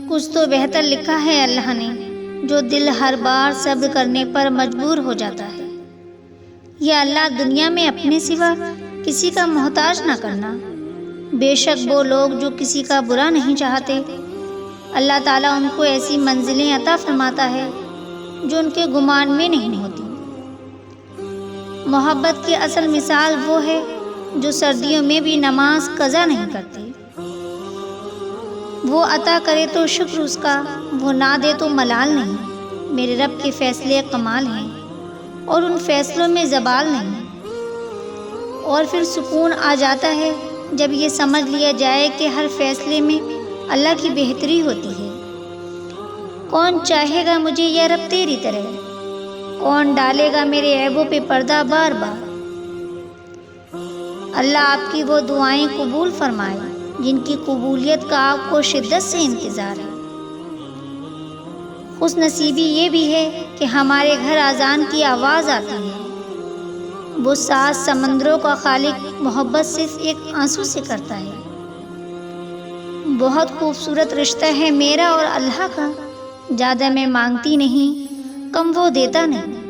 کچھ تو بہتر لکھا ہے اللہ نے، جو دل ہر بار صبر کرنے پر مجبور ہو جاتا ہے۔ یا اللہ، دنیا میں اپنے سوا کسی کا محتاج نہ کرنا۔ بے شک وہ لوگ جو کسی کا برا نہیں چاہتے، اللہ تعالیٰ ان کو ایسی منزلیں عطا فرماتا ہے جو ان کے گمان میں نہیں ہوتی۔ محبت کی اصل مثال وہ ہے جو سردیوں میں بھی نماز قضا نہیں کرتے۔ وہ عطا کرے تو شکر اس کا، وہ نہ دے تو ملال نہیں۔ میرے رب کے فیصلے کمال ہیں اور ان فیصلوں میں زوال نہیں۔ اور پھر سکون آ جاتا ہے جب یہ سمجھ لیا جائے کہ ہر فیصلے میں اللہ کی بہتری ہوتی ہے۔ کون چاہے گا مجھے یا رب تیری طرح؟ کون ڈالے گا میرے عیبوں پہ پردہ بار بار؟ اللہ آپ کی وہ دعائیں قبول فرمائے جن کی قبولیت کا آپ کو شدت سے انتظار ہے۔ خوش نصیبی یہ بھی ہے کہ ہمارے گھر اذان کی آواز آتی ہے۔ وہ 7 سمندروں کا خالق محبت صرف ایک آنسو سے کرتا ہے۔ بہت خوبصورت رشتہ ہے میرا اور اللہ کا، زیادہ میں مانگتی نہیں، کم وہ دیتا نہیں۔